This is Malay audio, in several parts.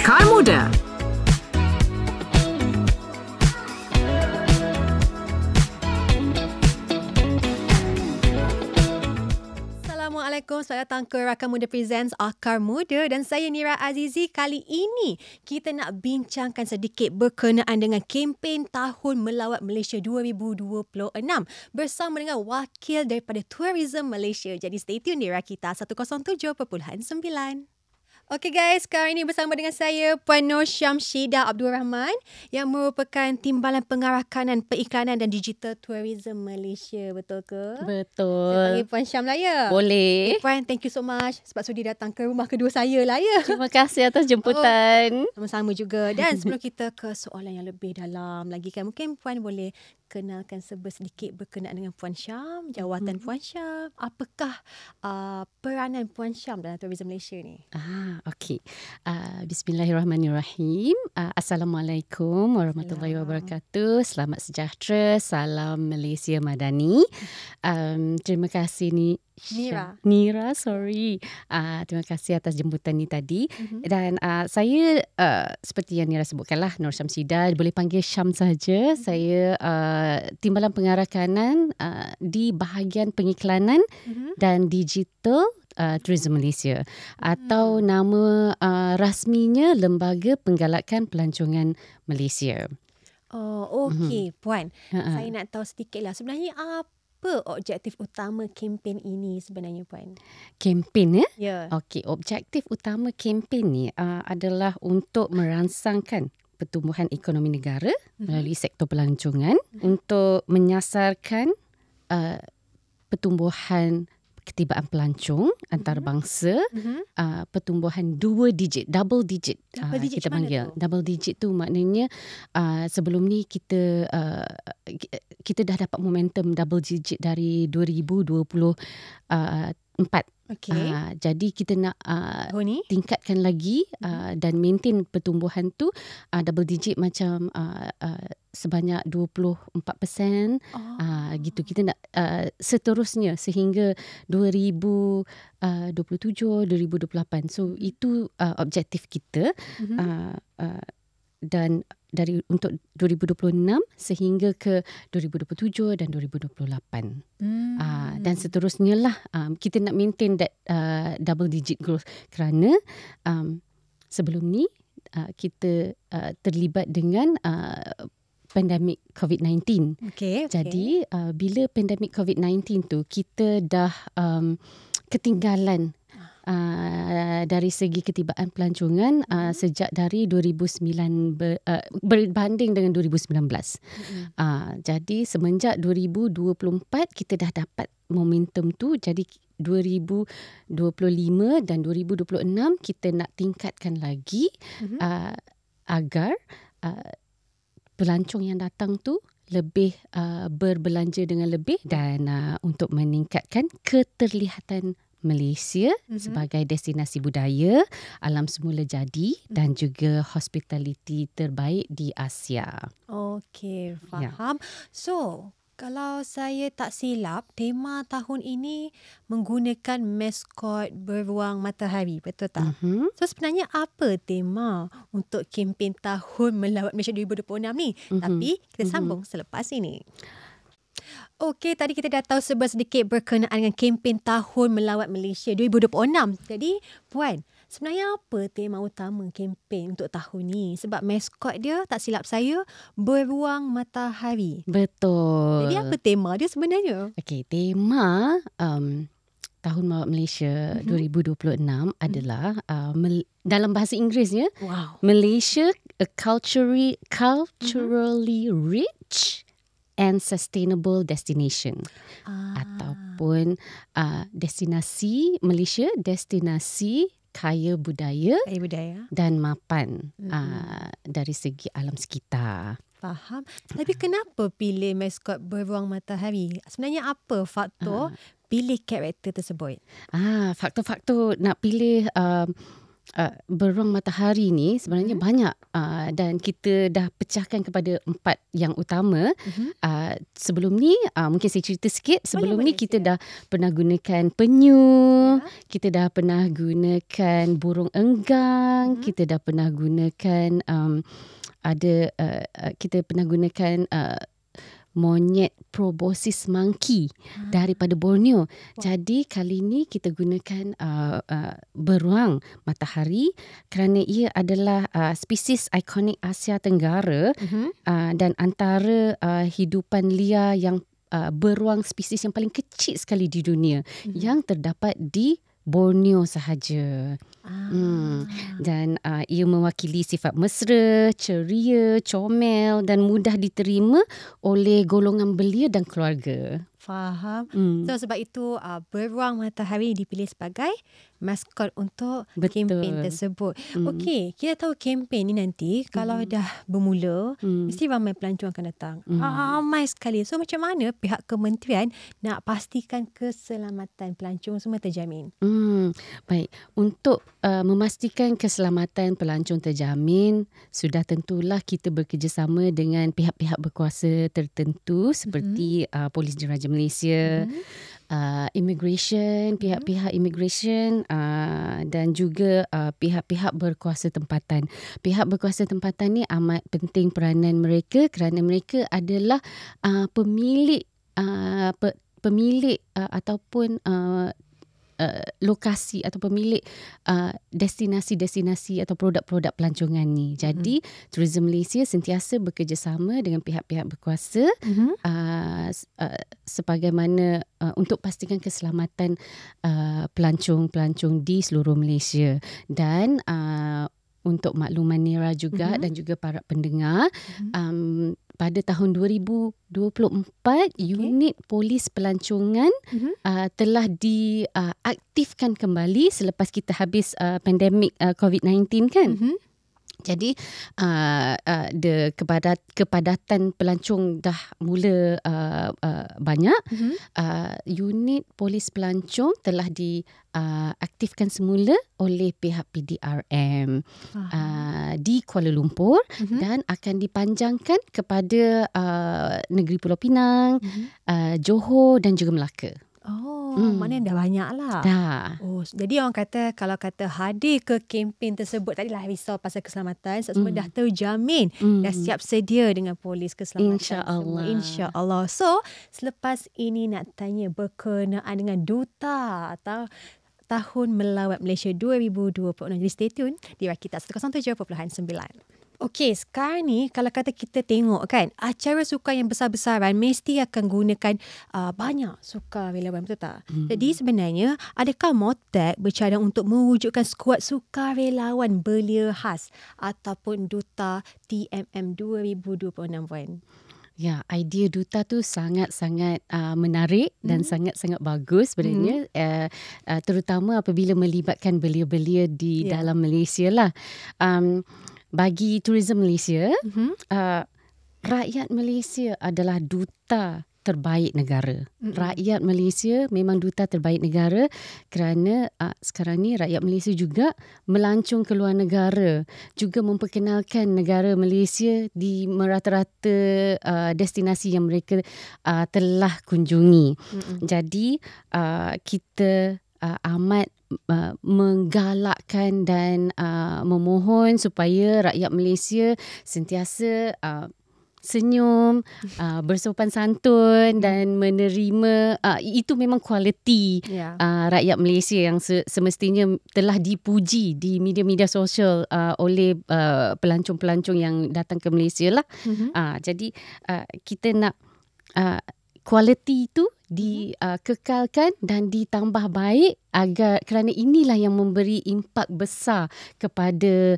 Akar Muda. Assalamualaikum, selamat datang ke Rakam Muda Presents Akar Muda dan saya Nira Azizi. Kali ini kita nak bincangkan sedikit berkenaan dengan kempen Tahun Melawat Malaysia 2026 bersama dengan wakil daripada Tourism Malaysia. Jadi stay tune di Rakita 107.9. Okey guys, sekarang ini bersama dengan saya Puan Nur Syamshidah Abdul Rahman yang merupakan Timbalan Pengarah Kanan Periklanan dan Digital Tourism Malaysia. Betul ke? Betul. Saya panggil Puan Syam lah ya. Boleh. Puan, thank you so much sebab sudi datang ke rumah kedua saya lah ya. Terima kasih atas jemputan. Sama-sama juga. Dan sebelum kita ke soalan yang lebih dalam lagi kan, mungkin Puan boleh kenalkan sedikit berkenaan dengan Puan Syam, jawatan Puan Syam. Apakah peranan Puan Syam dalam Tourism Malaysia ni? Okey. Bismillahirrahmanirrahim. Assalamualaikum warahmatullahi wabarakatuh. Selamat sejahtera. Salam Malaysia Madani. Terima kasih Nira, sorry. Terima kasih atas jemputan ni tadi. Dan saya seperti yang Nira sebutkanlah, Nur Syamshidah, boleh panggil Syam saja. Saya Timbalan Pengarah Kanan di bahagian pengiklanan dan digital Tourism Malaysia, atau nama rasminya Lembaga Penggalakan Pelancongan Malaysia. Oh, okey Puan. Saya nak tahu sedikitlah sebenarnya apa objektif utama kempen ini sebenarnya Puan? Kempen ya? Ya. Okey, objektif utama kempen ni adalah untuk merangsangkan pertumbuhan ekonomi negara melalui sektor pelancongan untuk menyasarkan pertumbuhan ketibaan pelancong antarabangsa, pertumbuhan double digit kita panggil. Double digit tu maknanya sebelum ni kita dah dapat momentum double digit dari 2024. Okay. Jadi kita nak tingkatkan lagi dan maintain pertumbuhan tu double digit macam sebanyak 24%. Gitu kita nak seterusnya sehingga 2027, 2028. So itu objektif kita. Dan untuk 2026 sehingga ke 2027 dan 2028. Dan seterusnya lah kita nak maintain that double digit growth kerana sebelum ni kita terlibat dengan pandemik COVID-19. Okay. Jadi bila pandemik COVID-19 tu kita dah ketinggalan dari segi ketibaan pelancongan sejak dari 2009 berbanding dengan 2019. Jadi semenjak 2024 kita dah dapat momentum tu. Jadi 2025 dan 2026 kita nak tingkatkan lagi agar pelancong yang datang tu lebih berbelanja dengan lebih dan untuk meningkatkan keterlihatan Malaysia sebagai destinasi budaya, alam semula jadi dan juga hospitality terbaik di Asia. Okey, faham. Ya. So, kalau saya tak silap, tema tahun ini menggunakan maskot beruang matahari, betul tak? So, sebenarnya apa tema untuk kempen Tahun Melawat Malaysia 2026 ni? Tapi kita sambung selepas ini. Okey, tadi kita dah tahu sedikit berkenaan dengan kempen Tahun Melawat Malaysia 2026. Jadi, Puan, sebenarnya apa tema utama kempen untuk tahun ni? Sebab maskot dia, tak silap saya, beruang matahari. Betul. Jadi, apa tema dia sebenarnya? Okey, tema Tahun Melawat Malaysia 2026 adalah dalam bahasa Inggerisnya, Malaysia a culturally rich and sustainable destination. Ataupun destinasi Malaysia, destinasi kaya budaya dan mapan dari segi alam sekitar. Faham. Tapi kenapa pilih maskot beruang matahari? Sebenarnya apa faktor pilih karakter tersebut? Faktor-faktor nak pilih beruang matahari ni sebenarnya banyak dan kita dah pecahkan kepada 4 yang utama. Sebelum ni mungkin saya cerita sikit. Sebelum ni kita dah pernah gunakan penyu, kita dah pernah gunakan burung enggang, kita dah pernah gunakan kita pernah gunakan monyet proboscis monkey daripada Borneo. Jadi kali ni kita gunakan beruang matahari kerana ia adalah spesies ikonik Asia Tenggara dan antara hidupan liar yang beruang spesies yang paling kecil sekali di dunia yang terdapat di Borneo sahaja. Dan ia mewakili sifat mesra, ceria, comel dan mudah diterima oleh golongan belia dan keluarga. Faham. So sebab itu beruang matahari dipilih sebagai maskot untuk kempen tersebut. Okey, kita tahu kempen ni nanti kalau dah bermula mesti ramai pelancong akan datang. Ramai sekali. So macam mana pihak kementerian nak pastikan keselamatan pelancong semua terjamin? Baik, untuk memastikan keselamatan pelancong terjamin, sudah tentulah kita bekerjasama dengan pihak-pihak berkuasa tertentu seperti Polis Diraja Malaysia, immigration, pihak-pihak immigration dan juga pihak-pihak berkuasa tempatan. Pihak berkuasa tempatan ni amat penting peranan mereka kerana mereka adalah pemilik ataupun lokasi atau pemilik destinasi-destinasi atau produk-produk pelancongan ni. Jadi Tourism Malaysia sentiasa bekerjasama dengan pihak-pihak berkuasa sebagaimana untuk pastikan keselamatan pelancong-pelancong di seluruh Malaysia. Dan untuk makluman Nira juga dan juga para pendengar, pada tahun 2024 unit polis pelancongan telah diaktifkan kembali selepas kita habis pandemik COVID-19 kan. Jadi kepadatan pelancong dah mula banyak. Unit polis pelancong telah diaktifkan semula oleh pihak PDRM di Kuala Lumpur dan akan dipanjangkan kepada negeri Pulau Pinang, Johor dan juga Melaka. Maknanya dah banyak lah. Dah. Jadi orang kata kalau kata hadir ke kempen tersebut, tadilah risau pasal keselamatan, semua dah terjamin, dah siap sedia dengan polis keselamatan. InsyaAllah. InsyaAllah. So, selepas ini nak tanya berkenaan dengan duta atau Tahun Melawat Malaysia 2026. Jadi stay tune di Rakita 107.9. Okey, sekarang ni kalau kata kita tengok kan, acara sukan yang besar-besaran mesti akan gunakan banyak sukarelawan, betul tak? Jadi sebenarnya adakah MOTAC bercadang untuk mewujudkan skuad sukarelawan belia khas ataupun duta TMM 2026 Puan? Ya, idea duta tu sangat-sangat menarik dan sangat-sangat bagus sebenarnya, terutama apabila melibatkan belia-belia di dalam Malaysia lah. Bagi Tourism Malaysia, rakyat Malaysia adalah duta terbaik negara. Rakyat Malaysia memang duta terbaik negara kerana sekarang ni rakyat Malaysia juga melancong ke luar negara, juga memperkenalkan negara Malaysia di merata-rata destinasi yang mereka telah kunjungi. Jadi kita amat menggalakkan dan memohon supaya rakyat Malaysia sentiasa senyum, bersopan santun dan menerima, itu memang kualiti rakyat Malaysia yang semestinya telah dipuji di media-media sosial oleh pelancong-pelancong yang datang ke Malaysia lah. Jadi kita nak kualiti itu dikekalkan dan ditambah baik kerana inilah yang memberi impak besar kepada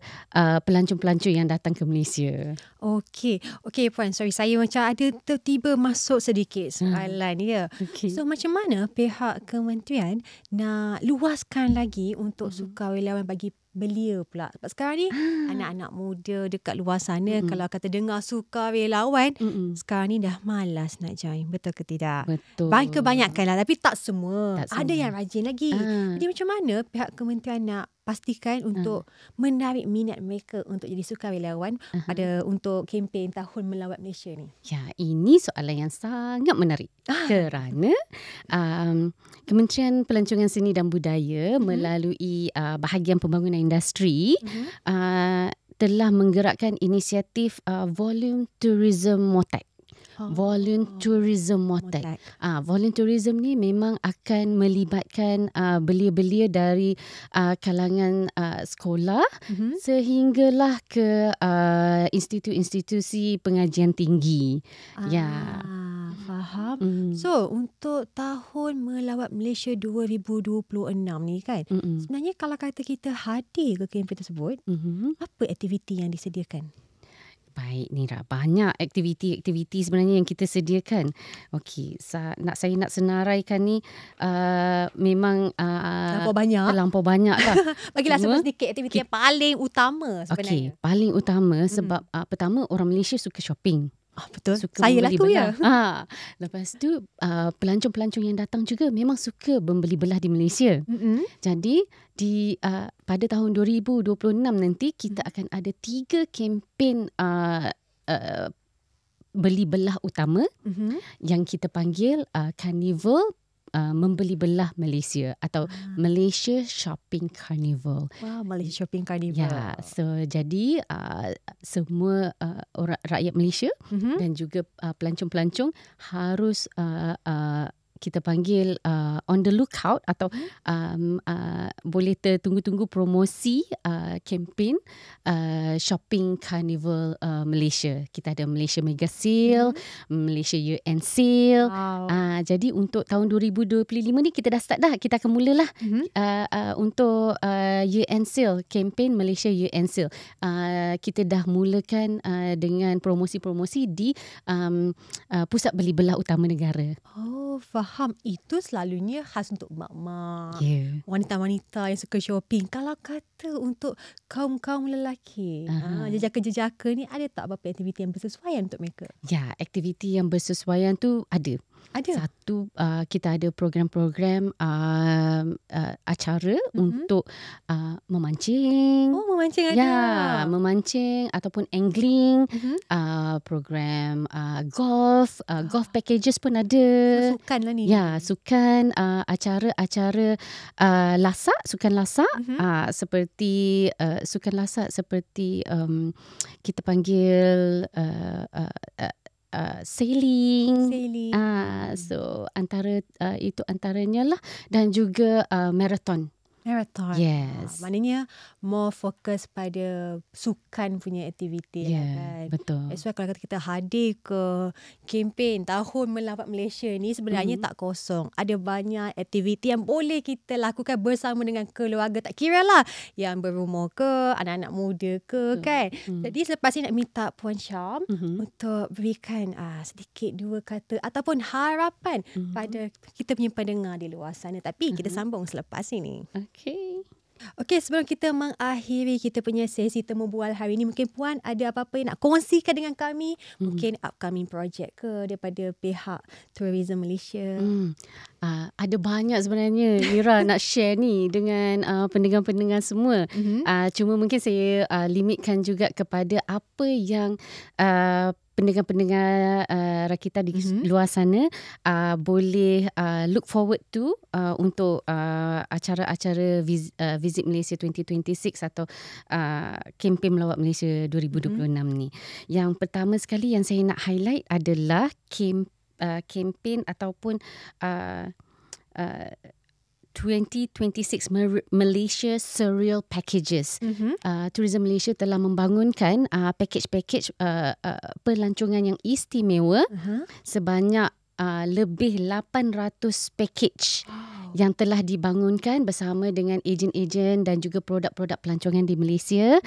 pelancong-pelancong yang datang ke Malaysia. Okey Puan, sorry saya macam ada tiba masuk sedikit soalan ya. So macam mana pihak kementerian nak luaskan lagi untuk sukarelawan bagi belia pula? Sebab sekarang ni anak-anak muda dekat luar sana kalau kata dengar sukarelawan, sekarang ni dah malas nak join. Betul ke tidak? Betul. Kebanyakan lah, tapi tak semua. Ada yang rajin lagi. Jadi macam mana pihak kementerian nak pastikan untuk menarik minat mereka untuk jadi sukarelawan pada untuk kempen Tahun Melawat Malaysia ni? Ya, ini soalan yang sangat menarik kerana Kementerian Pelancongan Seni dan Budaya melalui bahagian pembangunan industri telah menggerakkan inisiatif Volume Tourism Motek. Volume Tourism Motek. Volume Tourism ni memang akan melibatkan belia-belia dari kalangan sekolah sehinggalah ke institusi-institusi pengajian tinggi. Faham. So, untuk Tahun Melawat Malaysia 2026 ni kan, sebenarnya kalau kata kita hadir ke kempen tersebut, apa aktiviti yang disediakan? Baik Nira, banyak aktiviti sebenarnya yang kita sediakan. Okey, saya nak senaraikan ni memang terlampau banyak lah. Bagilah sebut sedikit aktiviti yang paling utama sebenarnya. Okey, paling utama sebab pertama orang Malaysia suka shopping. Betul. Saya lah tu ya. Lepas tu pelancong-pelancong yang datang juga memang suka membeli belah di Malaysia. Jadi pada tahun 2026 nanti kita akan ada 3 kempen beli belah utama yang kita panggil Carnival Membeli Belah Malaysia atau Malaysia Shopping Carnival. Wow, Malaysia Shopping Carnival. Ya, so jadi semua orang rakyat Malaysia dan juga pelancong-pelancong harus kita panggil on the lookout atau boleh tertunggu-tunggu promosi kempen Shopping Carnival Malaysia. Kita ada Malaysia Mega Sale, Malaysia Year End Sale. Jadi untuk tahun 2025 ni kita dah start dah. Kita akan mulalah untuk Year End Sale, kempen Malaysia Year End Sale. Kita dah mulakan dengan promosi-promosi di pusat beli belah utama negara. Faham. Itu selalunya khas untuk mak-mak, wanita-wanita yang suka shopping. Kalau kata untuk kaum-kaum lelaki, jejaka-jejaka ni, ada tak apa-apa aktiviti yang bersesuaian untuk mereka? Ya, aktiviti yang bersesuaian tu ada. Satu, kita ada program-program acara untuk memancing. Memancing ada. Ya, memancing ataupun angling. Program golf, golf packages pun ada. Sukan lah ni. Ya, sukan, acara-acara sukan lasak. Seperti sukan lasak seperti kita panggil sailing. So antara itu antaranya lah, dan juga marathon. Yes. Maknanya more fokus pada sukan punya aktiviti kan. Betul. That's why kalau kita hadir ke kempen Tahun Melawat Malaysia ni sebenarnya tak kosong. Ada banyak aktiviti yang boleh kita lakukan bersama dengan keluarga. Tak kira lah yang berumur ke, anak-anak muda ke kan. Jadi selepas ni nak minta Puan Syam untuk berikan sedikit 2 kata ataupun harapan pada kita punya pendengar di luar sana. Tapi kita sambung selepas ini. Okey, sebelum kita mengakhiri kita punya sesi temu bual hari ini, mungkin Puan ada apa-apa yang nak kongsikan dengan kami? Mungkin upcoming project ke daripada pihak Tourism Malaysia? Ada banyak sebenarnya Mira nak share ni dengan pendengar-pendengar semua. Cuma mungkin saya limitkan juga kepada apa yang pendengar-pendengar Rakita di luar sana boleh look forward to untuk acara-acara Visit Malaysia 2026 atau kempen Melawat Malaysia 2026 ni. Yang pertama sekali yang saya nak highlight adalah kempen ataupun 2026 Malaysia Surreal Packages. Tourism Malaysia telah membangunkan package-package pelancongan yang istimewa sebanyak lebih 800 package yang telah dibangunkan bersama dengan ejen-ejen dan juga produk-produk pelancongan di Malaysia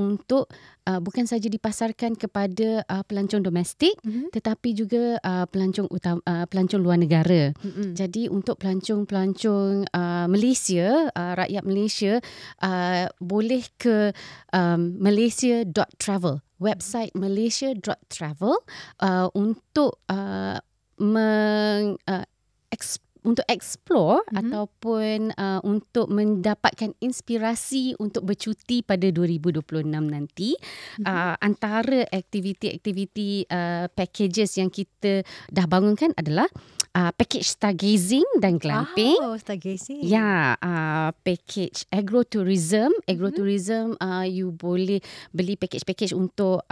untuk bukan saja dipasarkan kepada pelancong domestik tetapi juga pelancong luar negara. Jadi untuk pelancong-pelancong Malaysia, rakyat Malaysia boleh ke malaysia.travel, website malaysia.travel untuk untuk explore ataupun untuk mendapatkan inspirasi untuk bercuti pada 2026 nanti. Antara aktiviti-aktiviti packages yang kita dah bangunkan adalah package stargazing dan glamping. Stargazing. Ya, package agrotourism. Agrotourism, you boleh beli package-package untuk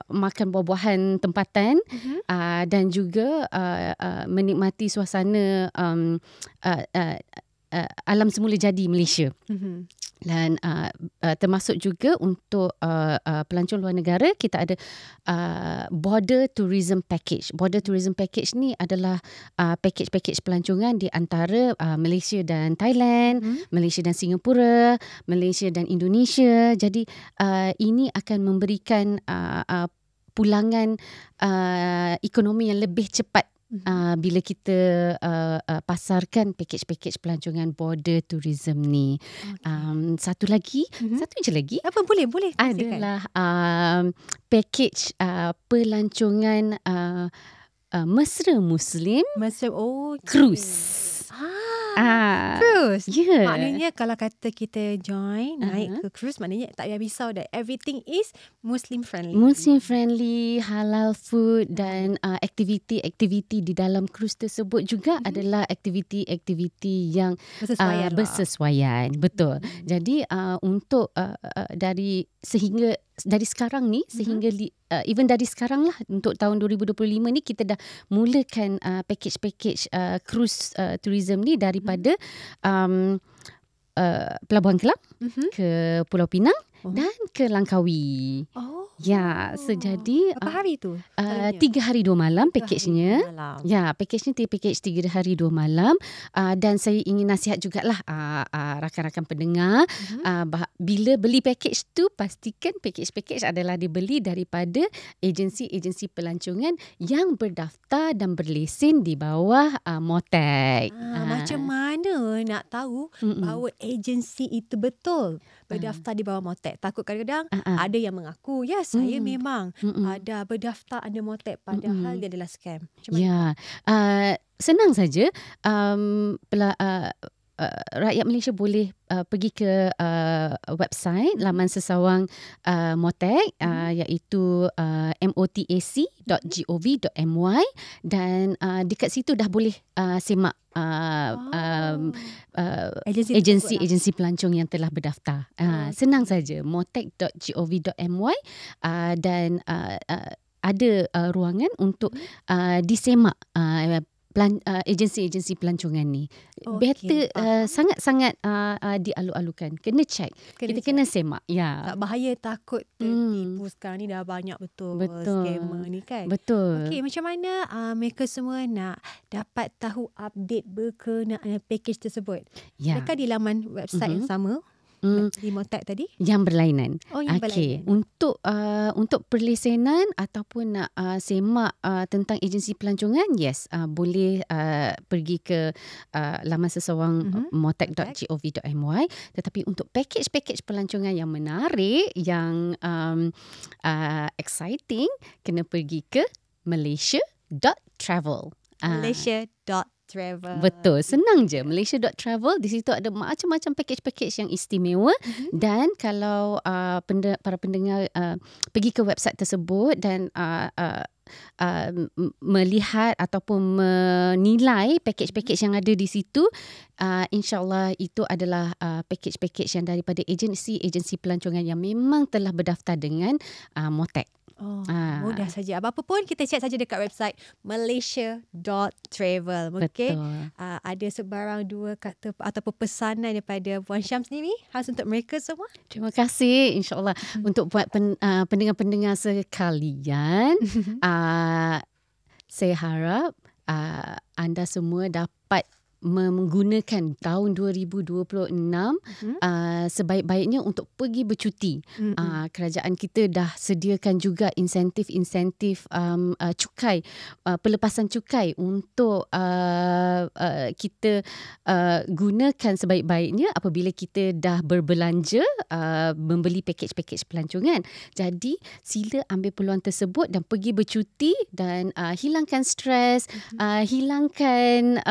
makan buah-buahan tempatan dan juga menikmati suasana alam semula jadi Malaysia. Dan termasuk juga untuk pelancong luar negara, kita ada border tourism package. Border tourism package ni adalah package-package pelancongan di antara Malaysia dan Thailand, Malaysia dan Singapura, Malaysia dan Indonesia. Jadi ini akan memberikan pulangan ekonomi yang lebih cepat bila kita pasarkan package-package pelancongan border tourism ni. Satu je lagi. Apa boleh adalah package pelancongan mesra Muslim cruise. Cruise. Yeah. Maknanya kalau kata kita join naik ke cruise, maknanya tak payah risau that everything is Muslim friendly. Muslim friendly, halal food dan aktiviti-aktiviti di dalam cruise tersebut juga adalah aktiviti-aktiviti yang bersesuaian. Betul. Jadi untuk dari sekarang ni sehingga even dari sekarang lah untuk tahun 2025 ni kita dah mulakan package-package cruise tourism ni daripada Pelabuhan Kelang ke Pulau Pinang dan ke Langkawi. Ya, jadi berapa hari tu? 3 hari 2 malam package-nya. Ya, package-nya package 3 hari 2 malam. Dan saya ingin nasihat jugalah rakan-rakan pendengar, bila beli package tu pastikan package-package adalah dibeli daripada agensi-agensi pelancongan yang berdaftar dan berlesen di bawah MOTAC. Macam mana nak tahu bahawa agensi itu betul berdaftar di bawah MOTAC? Takut kadang-kadang ada yang mengaku, ya saya memang ada berdaftar under MOTAC, padahal dia adalah scam. Macam mana? Ya, senang saja. Rakyat Malaysia boleh pergi ke website laman sesawang MOTAC, iaitu motac.gov.my, dan dekat situ dah boleh semak agensi pelancong yang telah berdaftar. Senang saja, motac.gov.my, dan ada ruangan untuk disemak agensi-agensi pelancongan ni. Better, sangat-sangat dialu-alukan. Kena check. Kita kena semak. Ya. Tak bahaya, takut tertipu. Sekarang ni dah banyak betul scammer ni kan. Betul. Okey, macam mana mereka semua nak dapat tahu update berkenaan package tersebut? Ya. Mereka di laman website yang sama di MOTAC tadi? Yang berlainan. Yang berlainan. Untuk perlesenan ataupun nak semak tentang agensi pelancongan, yes, boleh pergi ke laman sesawang motac.gov.my. Tetapi untuk package-package pelancongan yang menarik, yang exciting, kena pergi ke malaysia.travel. Malaysia.travel. Betul, senang je. Malaysia.travel, di situ ada macam-macam package-package yang istimewa. Dan kalau para pendengar pergi ke website tersebut dan melihat ataupun menilai package-package yang ada di situ, insyaAllah itu adalah package-package yang daripada agensi pelancongan yang memang telah berdaftar dengan MOTAC. Mudah saja. Apa-apa pun kita cek saja dekat website malaysia.travel. Okay? Ada sebarang dua kata ataupun pesanan daripada Puan Syam sendiri khas untuk mereka semua. Terima kasih, insyaAllah. Untuk buat pendengar-pendengar sekalian, saya harap anda semua dapat menggunakan tahun 2026 sebaik-baiknya untuk pergi bercuti. Kerajaan kita dah sediakan juga insentif-insentif cukai, pelepasan cukai untuk kita gunakan sebaik-baiknya apabila kita dah berbelanja membeli package-package pelancongan. Jadi sila ambil peluang tersebut dan pergi bercuti dan hilangkan stres, hilangkan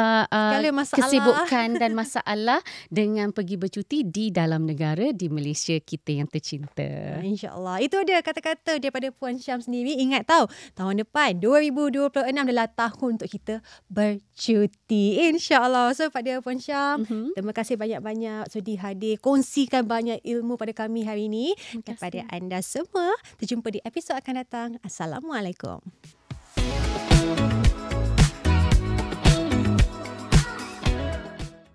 masalah. kesibukan dan masalah dengan pergi bercuti di dalam negara, di Malaysia kita yang tercinta. InsyaAllah. Itu dia kata-kata daripada Puan Syam sendiri. Ingat tahu, tahun depan 2026 adalah tahun untuk kita bercuti. InsyaAllah. So pada Puan Syam, terima kasih banyak-banyak sudi hadir, kongsikan banyak ilmu pada kami hari ini. Kepada anda semua, terjumpa di episod akan datang. Assalamualaikum.